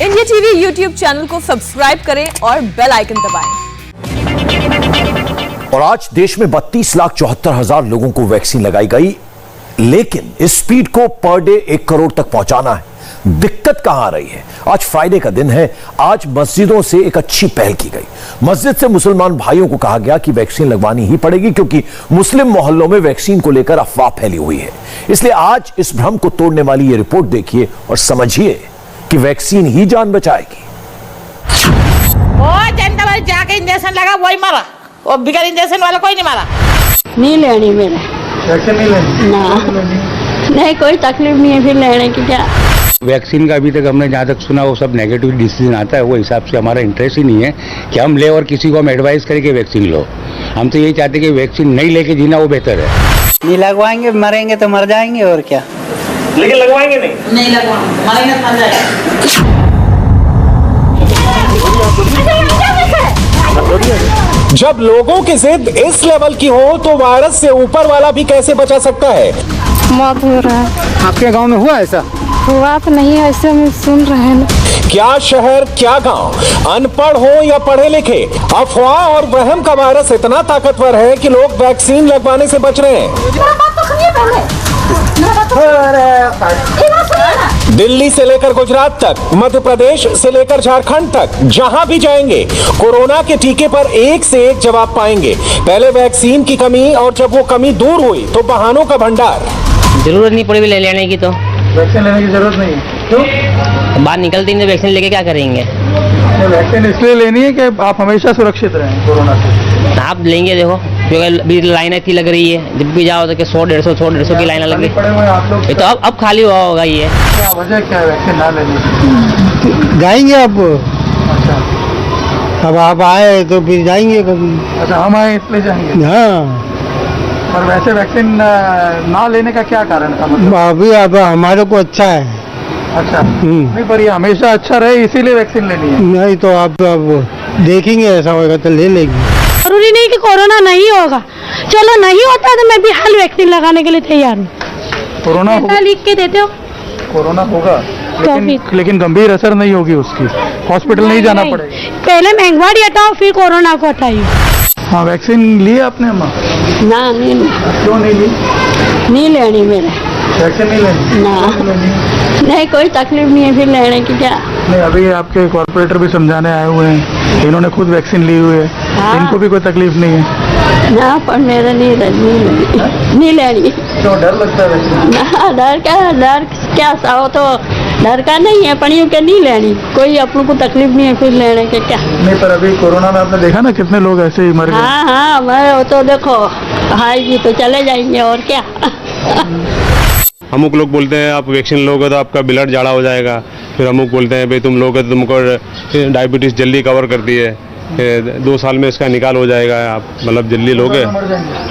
India TV YouTube channel को subscribe करें और बेल आइकन दबाएं। और आज देश में 32,74,000 लोगों को वैक्सीन लगाई गई, लेकिन इस स्पीड को पर डे 1 करोड़ तक पहुंचाना है। दिक्कत कहां आ रही है? आज फ्राइडे का दिन है। आज मस्जिदों से एक अच्छी पहल की गई। मस्जिद से मुसलमान भाइयों को कहा गया कि वैक्सीन लगवानी ही पड़ेगी, क्योंकि मुस्लिम मोहल्लों में वैक्सीन को लेकर अफवाह फैली हुई है। इसलिए आज इस भ्रम को तोड़ने वाली ये रिपोर्ट देखिए और समझिए कि वैक्सीन ही जान बचाएगी। वो जनता वाले जाके इंजेक्शन लगा, वही मारा। वो बिगर इंजेक्शन वाला कोई नहीं मारा। नहीं लेनी मेरे, वैक्सीन नहीं लेनी ना, नहीं कोई तकलीफ नहीं है फिर लेने की। क्या वैक्सीन का अभी तक हमने जहाँ तक सुना वो सब नेगेटिव डिसीजन आता है, वो हिसाब से हमारा इंटरेस्ट ही नहीं है कि हम ले और किसी को हम एडवाइस करें कि वैक्सीन लो। हम तो यही चाहते हैं कि वैक्सीन नहीं लेके जीना वो बेहतर है। नहीं लगवाएंगे, मरेंगे तो मर जाएंगे और क्या। लेकिन लगवाएंगे नहीं लगवाएंगे, मरेंगे तो मर जाएंगे। जब लोगों की जिद इस लेवल की हो तो वायरस से ऊपर वाला भी कैसे बचा सकता है? मौत हो रहा है। आपके गांव में हुआ ऐसा? हुआ तो नहीं है, ऐसे हम सुन रहे हैं। क्या शहर क्या गांव, अनपढ़ हो या पढ़े लिखे, अफवाह और वहम का वायरस इतना ताकतवर है कि लोग वैक्सीन लगवाने से बच रहे हैं। दिल्ली से लेकर गुजरात तक, मध्य प्रदेश से लेकर झारखंड तक, जहां भी जाएंगे कोरोना के टीके पर एक से एक जवाब पाएंगे। पहले वैक्सीन की कमी, और जब वो कमी दूर हुई तो बहानों का भंडार। जरूरत नहीं पड़ी ले लेने की, तो वैक्सीन लेने की जरूरत नहीं है। क्यों? बाहर निकलते ही वैक्सीन लेके क्या करेंगे? वैक्सीन इसलिए लेनी है कि आप हमेशा सुरक्षित रहें कोरोना से। आप लेंगे, देखो क्योंकि अभी लाइन इतनी लग रही है, जब भी जाओ तो 100-150 की लाइन लग रही है। ये तो अब खाली हुआ होगा। ये क्या वजह क्या है वैक्सीन ना लेने की? जाएंगे अब। अच्छा, अब आप आए तो फिर जाएंगे कभी। अच्छा, हम आए इसलिए जाएंगे। हाँ, और वैसे वैक्सीन ना लेने का क्या कारण था? मतलब अभी अब हमारे को अच्छा है। अच्छा, नहीं पर ये हमेशा अच्छा रहे इसीलिए वैक्सीन लेनी है। नहीं तो आप देखेंगे, ऐसा होगा तो ले लेंगे। जरूरी नहीं कि कोरोना नहीं होगा, चलो नहीं होता तो मैं भी हाल वैक्सीन लगाने के लिए तैयार हूँ। कोरोना होगा, लिख के देते हो। कोरोना होगा लेकिन गंभीर असर नहीं होगी उसकी, हॉस्पिटल नहीं जाना पड़ेगा। पहले महंगाई हटाओ फिर कोरोना को हटाइए। हाँ, वैक्सीन ली आपने अम्मा? ना नहीं, क्यों नहीं ली? नहीं लेनी मेरे, वैक्सीन नहीं लेनी ना, नहीं कोई तकलीफ नहीं है फिर लेने की। क्या नहीं, अभी आपके कॉर्पोरेटर भी समझाने आए हुए हैं, इन्होंने खुद वैक्सीन ली हुई है। हाँ। इनको भी कोई तकलीफ नहीं है ना, पर मेरा नहीं लेनी। क्यों, डर लगता है वैक्सीन? ना, डर क्या हो तो डर का नहीं है, पर यूँ के नहीं लेनी, कोई अपन को तकलीफ नहीं है फिर लेने के। क्या नहीं, पर अभी कोरोना में आपने देखा ना कितने लोग ऐसे ही मर गए। हाँ, मैं तो देखो आएगी तो चले जाएंगे और क्या। अमुक लोग बोलते हैं आप वैक्सीन लोगे तो आपका ब्लड जाड़ा हो जाएगा, फिर अमुक बोलते हैं भाई तुम लोगे तो तुमको डायबिटीज जल्दी कवर करती है, 2 साल में इसका निकाल हो जाएगा, आप मतलब जल्दी लोगे।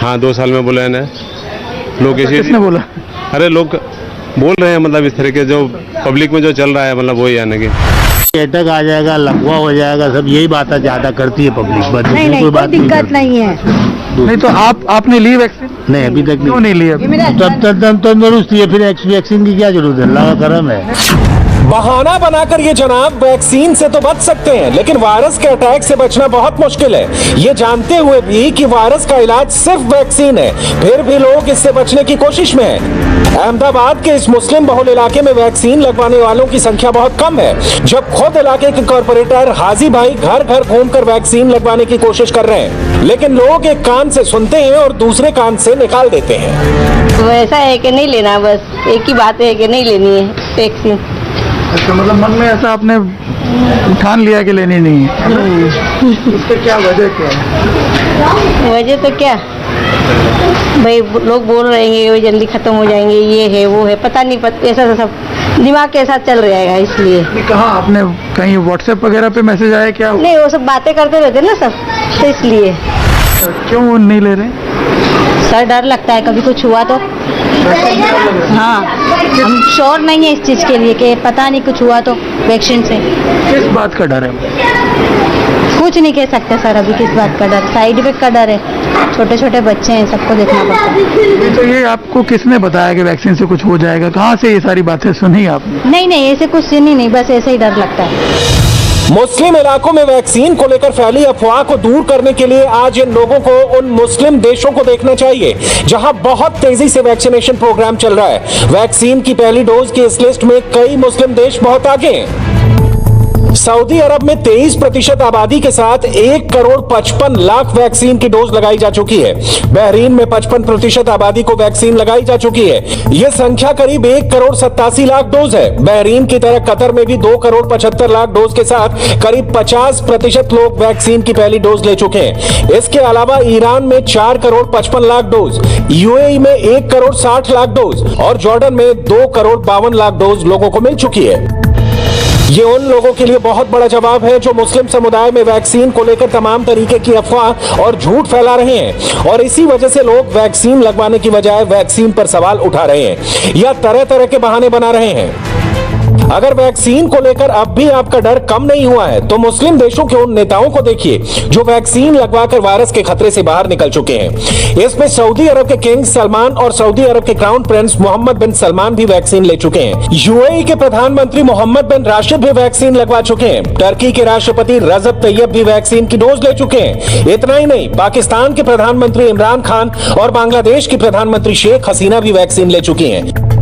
हाँ, 2 साल में बोले हैं ना लोग। किसने बोला? अरे लोग बोल रहे हैं, मतलब इस तरह के जो पब्लिक में जो चल रहा है, मतलब वही आने की अटैक आ जाएगा, लकवा हो जाएगा, सब यही बातें ज्यादा करती है पब्लिक। नहीं, कोई दिक्कत नहीं है। नहीं तो आपने ली वैक्सीन? नहीं, अभी तक क्यों नहीं ली? अभी तंदुरुस्ती है, फिर वैक्सीन की क्या जरूरत है? अल्लाह का करम है। बहाना बनाकर ये जनाब वैक्सीन से तो बच सकते हैं, लेकिन वायरस के अटैक से बचना बहुत मुश्किल है। ये जानते हुए भी कि वायरस का इलाज सिर्फ वैक्सीन है, फिर भी लोग इससे बचने की कोशिश में हैं। अहमदाबाद के इस मुस्लिम बहुल इलाके में वैक्सीन लगवाने वालों की संख्या बहुत कम है, जब खुद इलाके के कॉर्पोरेटर हाजी भाई घर घर घूमकर वैक्सीन लगवाने की कोशिश कर रहे हैं, लेकिन लोग एक कान से सुनते हैं और दूसरे कान से निकाल देते हैं। तो ऐसा है कि नहीं लेना, बस एक ही बात है कि नहीं लेनी है वैक्सीन। अच्छा, मतलब मन में ऐसा आपने ठान लिया कि लेनी नहीं है। इसका क्या वजह क्या है? वजह तो क्या भाई, लोग बोल रहे हैं वो जल्दी खत्म हो जाएंगे, ये है वो है, पता नहीं, ऐसा तो सब दिमाग के साथ चल रहेगा इसलिए। कहा आपने कहीं व्हाट्सएप वगैरह पे मैसेज आया क्या? नहीं, वो सब बातें करते रहते ना सब, तो इसलिए। क्यों नहीं ले रहे? सर डर लगता है कभी कुछ हुआ तो। हाँ, हम श्योर नहीं है इस चीज़ के लिए कि पता नहीं कुछ हुआ तो वैक्सीन से। किस बात का डर है? कुछ नहीं कह सकते सर, अभी किस बात का डर। साइड इफेक्ट का डर है, छोटे छोटे बच्चे हैं, सबको देखना पड़ता है। तो ये आपको किसने बताया कि वैक्सीन से कुछ हो जाएगा? कहाँ से ये सारी बातें सुनी आपने? नहीं, ऐसे कुछ सुनी नहीं, बस ऐसे ही डर लगता है। मुस्लिम इलाकों में वैक्सीन को लेकर फैली अफवाह को दूर करने के लिए आज इन लोगों को उन मुस्लिम देशों को देखना चाहिए जहां बहुत तेजी से वैक्सीनेशन प्रोग्राम चल रहा है। वैक्सीन की पहली डोज की इस लिस्ट में कई मुस्लिम देश बहुत आगे हैं। सऊदी अरब में 23% आबादी के साथ 1,55,00,000 वैक्सीन की डोज लगाई जा चुकी है। बहरीन में 55% आबादी को वैक्सीन लगाई जा चुकी है। यह संख्या करीब 1,87,00,000 डोज है। बहरीन की तरह कतर में भी 2,75,00,000 डोज के साथ करीब 50% लोग वैक्सीन की पहली डोज ले चुके हैं। इसके अलावा ईरान में 4,55,00,000 डोज, यूएई में 1,60,00,000 डोज और जॉर्डन में 2,52,00,000 डोज लोगों को मिल चुकी है। ये उन लोगों के लिए बहुत बड़ा जवाब है जो मुस्लिम समुदाय में वैक्सीन को लेकर तमाम तरीके की अफवाह और झूठ फैला रहे हैं और इसी वजह से लोग वैक्सीन लगवाने की बजाय वैक्सीन पर सवाल उठा रहे हैं या तरह तरह के बहाने बना रहे हैं। अगर वैक्सीन को लेकर अब भी आपका डर कम नहीं हुआ है तो मुस्लिम देशों के उन नेताओं को देखिए जो वैक्सीन लगवाकर वायरस के खतरे से बाहर निकल चुके हैं। इसमें सऊदी अरब के किंग सलमान और सऊदी अरब के क्राउन प्रिंस मोहम्मद बिन सलमान भी वैक्सीन ले चुके हैं। यूएई के प्रधानमंत्री मोहम्मद बिन राशिद भी वैक्सीन लगवा चुके हैं। टर्की के राष्ट्रपति रजब तैयब भी वैक्सीन की डोज ले चुके हैं। इतना ही नहीं, पाकिस्तान के प्रधानमंत्री इमरान खान और बांग्लादेश की प्रधानमंत्री शेख हसीना भी वैक्सीन ले चुकी हैं।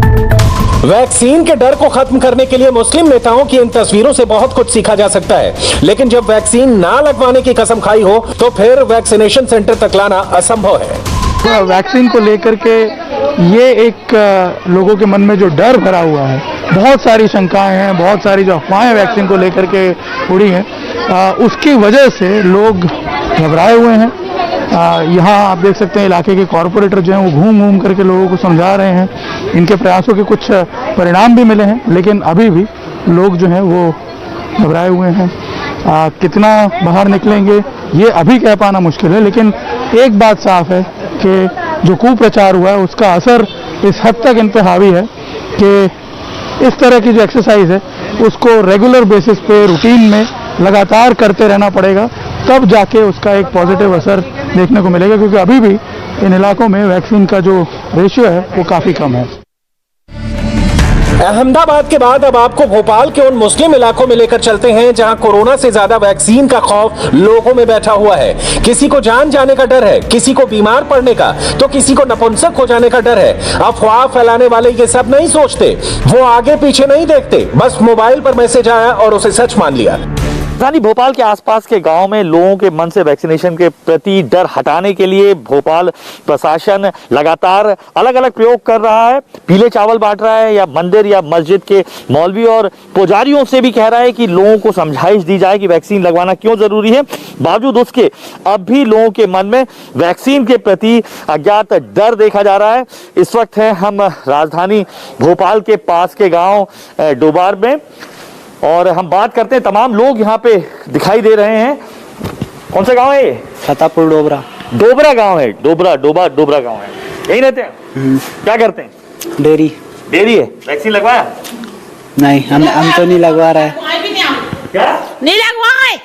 वैक्सीन के डर को खत्म करने के लिए मुस्लिम नेताओं की इन तस्वीरों से बहुत कुछ सीखा जा सकता है, लेकिन जब वैक्सीन ना लगवाने की कसम खाई हो तो फिर वैक्सीनेशन सेंटर तक लाना असंभव है। वैक्सीन को लेकर के ये एक लोगों के मन में जो डर भरा हुआ है, बहुत सारी शंकाएं हैं, बहुत सारी जो अफवाहें वैक्सीन को लेकर के उड़ी हैं, उसकी वजह से लोग घबराए हुए हैं। यहाँ आप देख सकते हैं इलाके के कॉरपोरेटर जो हैं वो घूम घूम करके लोगों को समझा रहे हैं। इनके प्रयासों के कुछ परिणाम भी मिले हैं, लेकिन अभी भी लोग जो हैं वो घबराए हुए हैं। कितना बाहर निकलेंगे ये अभी कह पाना मुश्किल है, लेकिन एक बात साफ है कि जो कुप्रचार हुआ है उसका असर इस हद तक इन पे हावी है कि इस तरह की जो एक्सरसाइज है उसको रेगुलर बेसिस पे रूटीन में लगातार करते रहना पड़ेगा, तब जाके उसका एक पॉजिटिव असर देखने को मिलेगा, क्योंकि अभी भी इन इलाकों में वैक्सीन का जो रेशियो है वो काफ़ी कम है। अहमदाबाद के बाद अब आपको भोपाल के उन मुस्लिम इलाकों में लेकर चलते हैं जहां कोरोना से ज्यादा वैक्सीन का खौफ लोगों में बैठा हुआ है। किसी को जान जाने का डर है, किसी को बीमार पड़ने का, तो किसी को नपुंसक हो जाने का डर है। अफवाह फैलाने वाले ये सब नहीं सोचते, वो आगे पीछे नहीं देखते, बस मोबाइल पर मैसेज आया और उसे सच मान लिया। राजधानी भोपाल के आसपास के गांव में लोगों के मन से वैक्सीनेशन के प्रति डर हटाने के लिए भोपाल प्रशासन लगातार अलग अलग प्रयोग कर रहा है। पीले चावल बांट रहा है, या मंदिर या मस्जिद के मौलवी और पुजारियों से भी कह रहा है कि लोगों को समझाइश दी जाए कि वैक्सीन लगवाना क्यों जरूरी है। बावजूद उसके अब भी लोगों के मन में वैक्सीन के प्रति अज्ञात डर देखा जा रहा है। इस वक्त है हम राजधानी भोपाल के पास के गाँव डोबार में और हम बात करते हैं, तमाम लोग यहाँ पे दिखाई दे रहे हैं। कौन सा गांव है ये? छतापुर डोबरा। डोबरा गांव है, डोबरा गांव है। यही रहते हैं? क्या करते हैं? डेयरी है। वैक्सीन लगवाया? नहीं, हम तो नहीं लगवा रहे। क्या नहीं लगवाए?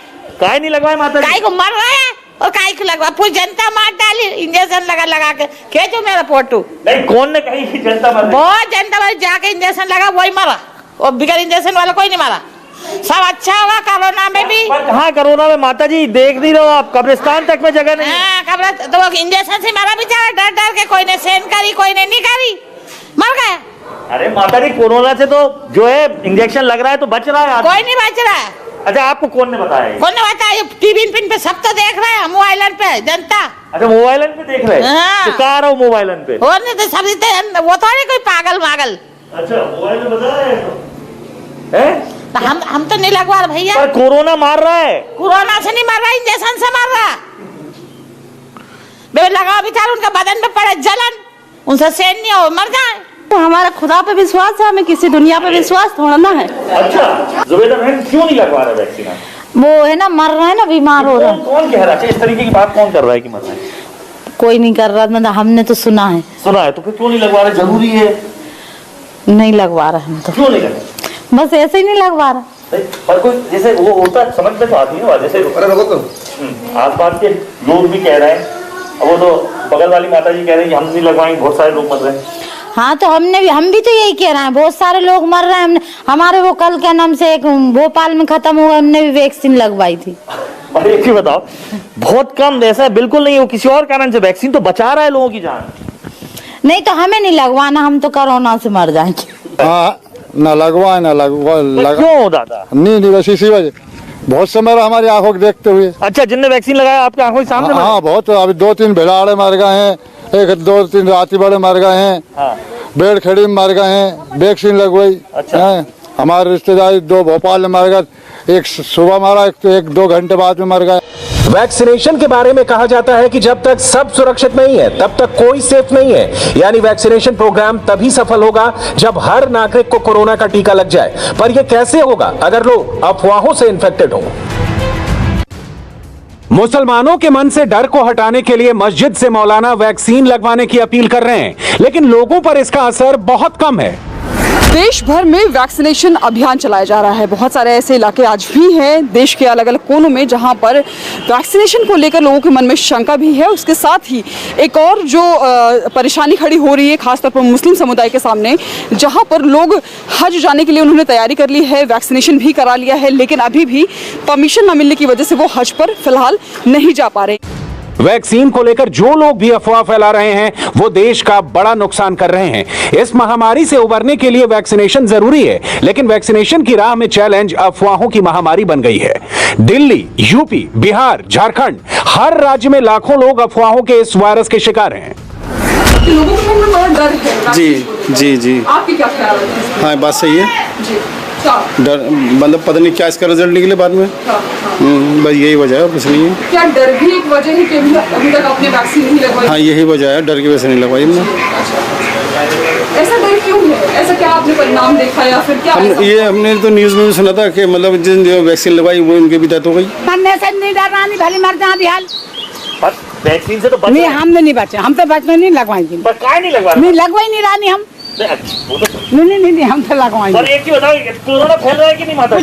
काय नहीं लगवाए माता? काय को मर रहे हैं और काय को लगवा? पूरी जनता मार डाली इंजेक्शन लगा के। खेचो मेरा फोटो। नहीं, कौन ने कही कि जनता मर? बहुत जनता जाके इंजेक्शन लगा, वही मरा। और बिगर इंजेक्शन वाला कोई नहीं मारा। सब अच्छा होगा कोरोना में भी। हाँ, कोरोना में माता जी देख नहीं रहो आप, कब्रिस्तान तक में जगह नहीं। कब्र तो इंजेक्शन से मारा बेचारा, डर डर के। कोई ने सेन करी, कोई ने नहीं करी, मर गया। अरे माता जी, कोरोना से तो जो है इंजेक्शन लग रहा है तो बच रहा है। कोई नहीं बच रहा है। अच्छा, आपको कौन ने बताया? कौन ने बताया? टीवी पिन पे सब तो देख रहे हैं, मोबाइल पे जनता। अच्छा, मोबाइल पे देख रहे हैं? तो कहाँ रहो मोबाइल पे? और नहीं तो सब वो थोड़ी कोई पागल मागल। अच्छा, मोबाइल में बता रहे हैं तो हम तो नहीं लगवा रहे भैया। पर कोरोना मार रहा है। कोरोना से नहीं मार रहा, इंजेक्शन से मार रहा। बे लगा बेचारा, उनका बदन पे पड़े जलन, उनसे सेन नहीं हो, मर जाए। तो हमारा खुदा पे विश्वास है, हमें किसी दुनिया पे विश्वास थोड़ा ना है। अच्छा, जुबैदा बहन क्यों नहीं लगवा रहे वैक्सीन? वो है ना, मर रहा है ना, बीमार हो रहा है। कौन कह रहा है इस तरीके की बात? कौन कर रहा है कि मर रहा है? कोई नहीं कर रहा, मतलब हमने तो सुना है। सुना है तो फिर क्यों नहीं लगवा रहे? जरूरी है। नहीं लगवा रहा हम तो। क्यों नहीं लगवा? बस ऐसे ही नहीं लगवा रहा। पर कोई जैसे वो होता है समझ में तो आती है ना, जैसे आस पास के लोग भी कह रहे हैं, वो तो बगल वाली माता जी कह रहे हैं कि हम नहीं लगवाएंगे, बहुत सारे लोग मर रहे हैं। हाँ तो हम भी तो यही कह रहे हैं, बहुत सारे लोग मर रहे हैं। हमारे वो कल क्या नाम से एक भोपाल में खत्म हुआ, हमने भी वैक्सीन लगवाई थी। अरे एक बताओ, बहुत कम, ऐसा बिल्कुल नहीं है, वो किसी और कारण से वैक्सीन तो बचा रहा है लोगों की जान। नहीं तो हमें नहीं लगवाना, हम तो कोरोना से मर जाएंगे। हाँ ना लगवा क्यों दादा? नहीं बस इसी वजह, बहुत समय रहा हमारी आंखों को देखते हुए। अच्छा, जिनने वैक्सीन लगाया आपकी आंखों के सामने? हाँ बहुत, अभी 2-3 भेड़ाड़े मर गए हैं, 1-2-3 राती बड़े मर गए हैं, हाँ। बेड़ खड़ी में मर गए हैं, वैक्सीन लगवाई। अच्छा। हमारे रिश्तेदार 2 भोपाल में मर गए, एक सुबह मारा, एक 1-2 घंटे बाद में मर गए। वैक्सीनेशन के बारे में कहा जाता है कि जब तक सब सुरक्षित नहीं है तब तक कोई सेफ नहीं है। यानी वैक्सीनेशन प्रोग्राम तभी सफल होगा जब हर नागरिक को कोरोना का टीका लग जाए। पर यह कैसे होगा अगर लोग अफवाहों से इन्फेक्टेड हों? मुसलमानों के मन से डर को हटाने के लिए मस्जिद से मौलाना वैक्सीन लगवाने की अपील कर रहे हैं, लेकिन लोगों पर इसका असर बहुत कम है। देश भर में वैक्सीनेशन अभियान चलाया जा रहा है। बहुत सारे ऐसे इलाके आज भी हैं देश के अलग अलग कोनों में जहां पर वैक्सीनेशन को लेकर लोगों के मन में शंका भी है। उसके साथ ही एक और जो परेशानी खड़ी हो रही है खासतौर पर मुस्लिम समुदाय के सामने, जहां पर लोग हज जाने के लिए उन्होंने तैयारी कर ली है, वैक्सीनेशन भी करा लिया है, लेकिन अभी भी परमिशन न मिलने की वजह से वो हज पर फिलहाल नहीं जा पा रहे। वैक्सीन को लेकर जो लोग भी अफवाह फैला रहे हैं वो देश का बड़ा नुकसान कर रहे हैं। इस महामारी से उबरने के लिए वैक्सीनेशन जरूरी है, लेकिन वैक्सीनेशन की राह में चैलेंज अफवाहों की महामारी बन गई है। दिल्ली, यूपी, बिहार, झारखंड, हर राज्य में लाखों लोग अफवाहों के इस वायरस के शिकार हैं। लोगों के मन में बड़ा डर है। जी आपकी क्या ख्याल है? हाँ बात सही है जी। डर मतलब पता नहीं क्या इसका रिजल्ट निकले बाद में। बस यही वजह है, कुछ नहीं है। क्या डर भी एक वजह है कि अभी तक आपने वैक्सीन नहीं लगवाई? हाँ यही वजह है, डर की वजह से नहीं लगवाई हमने। ऐसा डर क्यों है? ऐसा क्या आपने परिणाम देखा या फिर क्या? हमने तो न्यूज़ में भी सुना था कि मतलब जिन जो वैक्सीन लगवाई वो उनकी भी डेथ हो गई। मरने से नहीं डरना, नहीं भले मर जाए बिहार। वैक्सीन से तो बच नहीं, हमने नहीं बचे, हम तो बचने नहीं लगवाएंगे। पर काय नहीं लगवा? नहीं लगवाई नहीं रानी हम। नहीं हम तो लगवाएंगे। पर एक चीज बताओ, कोरोना फैल रहा है कि नहीं माता?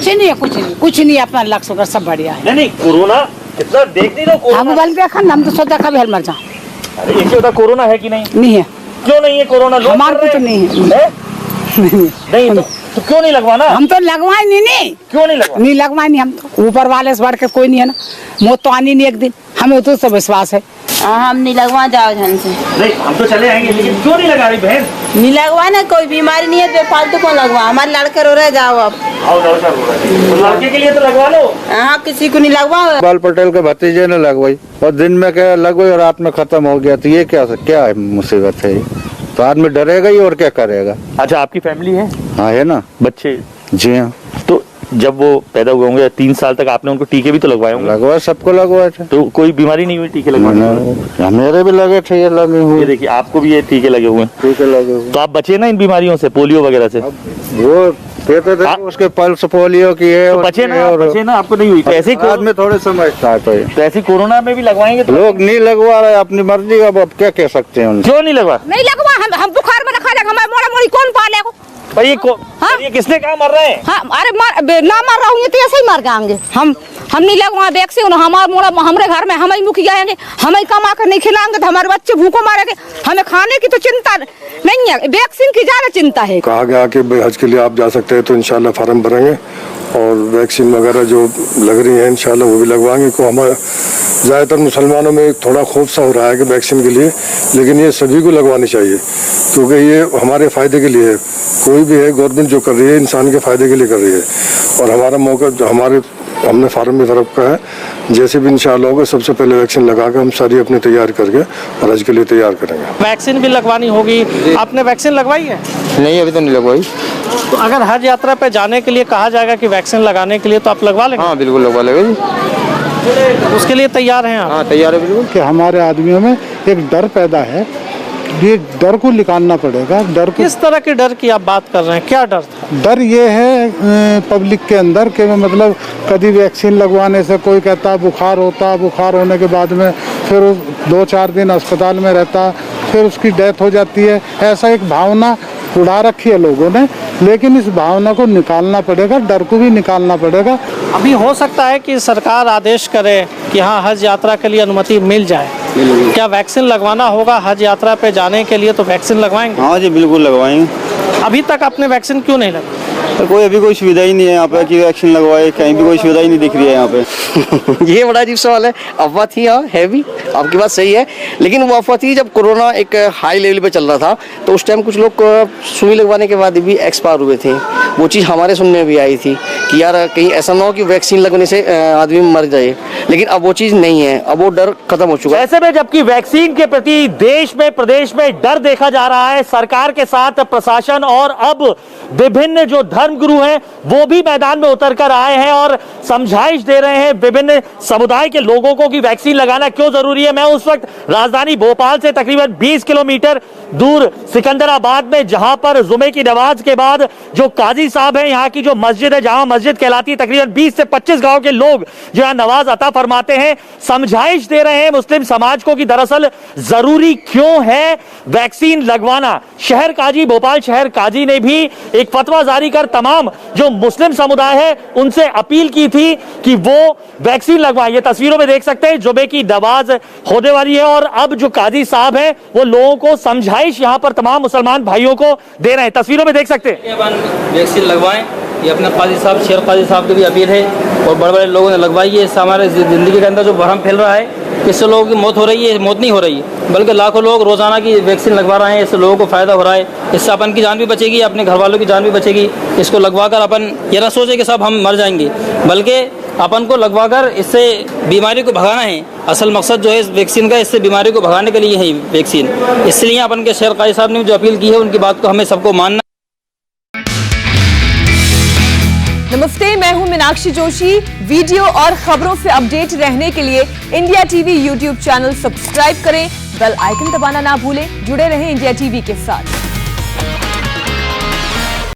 कुछ नहीं, अपना लक्ष्य शुक्र सब बढ़िया है। नहीं कोरोना कितना देख नहीं रहो। हम मोबाइल पे देखा, हम तो सोचा कभी हल मर जा। अरे एक चीज बता, कोरोना है कि नहीं? नहीं है। क्यों नहीं है कोरोना? हमारे को तो नहीं है। नहीं तो क्यों नहीं लगवाना? हम तो लगवाए नहीं। क्यों नहीं लगवा? नहीं लगवाए नहीं हम तो, ऊपर वाले से बढ़ के कोई नहीं है ना। मौत तो आनी नहीं एक दिन, हमें तो सब विश्वास है। हम नहीं लगवा जाओ ढंग से। नहीं हम तो चले आएंगे, लेकिन क्यों नहीं लगा रही बहन? नहीं लगवा ना, कोई बीमारी नहीं है, बेफालतू कौन लगवा? हमारे लड़के रो रहे, जाओ आप। आओ लड़का रो रहा है, तो लड़के के लिए तो लगवा लो। हाँ किसी को नहीं लगवा। बाल पटेल के भतीजे ने लगवाई और दिन में क्या लगवाई और रात में खत्म हो गया, तो ये क्या है मुसीबत है? तो आदमी डरेगा ही और क्या करेगा। अच्छा आपकी फैमिली है? हाँ है ना, बच्चे? जी हाँ। तो जब वो पैदा हुए होंगे 3 साल तक आपने उनको टीके भी तो लगवाए होंगे? लगवाए, सबको लगवाए थे। तो कोई बीमारी नहीं हुई टीके लगवाने? मेरे भी लगे थे, ये लगे हुए। ये देखिए आपको भी ये टीके लगे हुए हैं। टीके लगे हुए। तो आप बचे ना इन बीमारियों से, पोलियो वगैरह से? वो कहते थे उसके पल्स पोलियो की है, तो बचे ना, आपको नहीं हुई? ऐसे ही में थोड़े समझता है तो ऐसी कोरोना में भी लगवाएंगे तो? लोग नहीं लगवा रहे, अपनी मर्जी। अब क्या कह सकते हैं? क्यों नहीं लगवा? नहीं लगवा, हम बुखार में रखा जाएगा, हमारे मोड़ा मोड़ी कौन पालेगा? भाई ये किसने कहा मर रहे हैं? हाँ, अरे ना मर रहा हूँ तो ऐसे ही मर जाएंगे। हम नहीं लगवा वैक्सीन, हमारे मोड़ा हमारे घर में हम ही मुखी जाएंगे, हम ही कमा कर नहीं खिलाएंगे तो हमारे बच्चे भूखों मारेंगे। हमें खाने की तो चिंता नहीं है, वैक्सीन की ज्यादा चिंता है। कहा गया कि हज के लिए आप जा सकते हैं, तो इंशाल्लाह फार्म भरेंगे और वैक्सीन वगैरह जो लग रही है इंशाल्लाह वो भी लगवाएंगे। को हमारे ज़्यादातर मुसलमानों में थोड़ा खौफ सा हो रहा है कि वैक्सीन के लिए, लेकिन ये सभी को लगवानी चाहिए क्योंकि ये हमारे फ़ायदे के लिए है। कोई भी है, गवर्नमेंट जो कर रही है इंसान के फ़ायदे के लिए कर रही है और हमारा मौका जो हमने फार्म भी भर रखा है, जैसे भी इंशाल्लाह होगा सबसे पहले वैक्सीन लगा के हम सारी अपनी तैयार करके और हज के लिए तैयार करेंगे। वैक्सीन भी लगवानी होगी। आपने वैक्सीन लगवाई है? नहीं अभी तो नहीं लगवाई। तो अगर हज यात्रा पे जाने के लिए कहा जाएगा कि वैक्सीन लगाने के लिए, तो आप लगवा लेंगे? हाँ बिल्कुल लगवा लेंगे। उसके लिए तैयार हैं आप? हाँ तैयार है बिल्कुल। कि हमारे आदमियों में एक डर पैदा है, ये डर को निकालना पड़ेगा। डर को, किस तरह के डर की आप बात कर रहे हैं? क्या डर था? डर ये है पब्लिक के अंदर कि मतलब कभी वैक्सीन लगवाने से कोई कहता बुखार होता, बुखार होने के बाद में फिर 2-4 दिन अस्पताल में रहता, फिर उसकी डेथ हो जाती है। ऐसा एक भावना उड़ा रखी है लोगों ने, लेकिन इस भावना को निकालना पड़ेगा, डर को भी निकालना पड़ेगा। अभी हो सकता है कि सरकार आदेश करे कि हाँ हज यात्रा के लिए अनुमति मिल जाए। क्या वैक्सीन लगवाना होगा हज यात्रा पे जाने के लिए, तो वैक्सीन लगवाएंगे? हाँ जी बिल्कुल लगवाएंगे। अभी तक आपने वैक्सीन क्यों नहीं लगवाई? तो अभी कोई सुविधा ही नहीं है यहाँ पे कि वैक्सीन लगवाए, कहीं भी कोई सुविधा ही नहीं दिख रही है यहाँ पे। ये बड़ा अजीब सवाल है। अफवाह थी, हाँ है भी, आपकी बात सही है, लेकिन वो अफवाह थी जब कोरोना एक हाई लेवल पे चल रहा था, तो उस टाइम कुछ लोग सुई लगवाने के बाद भी एक्सपायर हुए थे। वो चीज़ हमारे सुनने में भी आई थी कि यार कहीं ऐसा ना हो कि वैक्सीन लगने से आदमी मर जाए, लेकिन अब वो चीज़ नहीं है, अब वो डर खत्म हो चुका है। ऐसे में जबकि वैक्सीन के प्रति देश में, प्रदेश में डर देखा जा रहा है, सरकार के साथ प्रशासन और अब विभिन्न जो धर्मगुरु हैं वो भी मैदान में उतर कर आए हैं और समझाइश दे रहे हैं विभिन्न समुदाय के लोगों को कि वैक्सीन लगाना क्यों जरूरी है। मैं उस वक्त राजधानी भोपाल से तकरीबन 20 किलोमीटर दूर सिकंदराबाद में, जहां पर जुमे की नमाज के बाद जो काजी साहब हैं, यहाँ की जो मस्जिद है, जामा मस्जिद कहलाती है, तकरीबन 20 से 25 गांव के लोग जो यहाँ नमाज अता फरमाते हैं, समझाइश दे रहे हैं मुस्लिम समाज को कि दरअसल जरूरी क्यों है वैक्सीन लगवाना। शहर काजी, भोपाल शहर काजी ने भी एक फतवा जारी कर तमाम जो मुस्लिम समुदाय है उनसे अपील की थी कि वो वैक्सीन लगवाएं। ये तस्वीरों में देख सकते हैं जुमे की नमाज होने वाली है और अब जो काजी साहब हैं वो लोगों को समझाइश यहाँ पर तमाम मुसलमान भाइयों को दे रहे हैं। तस्वीरों में देख सकते हैं। वैक्सीन लगवाएं, ये अपने काजी साहब, शेर काजी साहब की भी अपील है और बड़े बड़े लोगों ने लगवाई है। इससे हमारे जिंदगी के अंदर जो भरम फैल रहा है, इससे लोगों की मौत हो रही है, मौत नहीं हो रही है, बल्कि लाखों लोग रोजाना की वैक्सीन लगवा रहे हैं। इससे लोगों को फायदा हो रहा है, इससे अपन की जान भी बचेगी, अपने घर वालों की जान भी बचेगी। इसको लगवाकर अपन ये ना सोचे कि साहब हम मर जाएंगे, बल्कि अपन को लगवाकर इससे बीमारी को भगाना है। असल मकसद जो है इस वैक्सीन का, इससे बीमारी को भगाने के लिए है वैक्सीन। इसलिए अपन के शेर काजी साहब ने जो अपील की है उनकी बात को हमें सबको मानना। नमस्ते, मैं हूं मीनाक्षी जोशी। वीडियो और खबरों से अपडेट रहने के लिए India TV YouTube channel subscribe करें, बेल आइकन दबाना ना भूलें। जुड़े रहें इंडिया टीवी के साथ।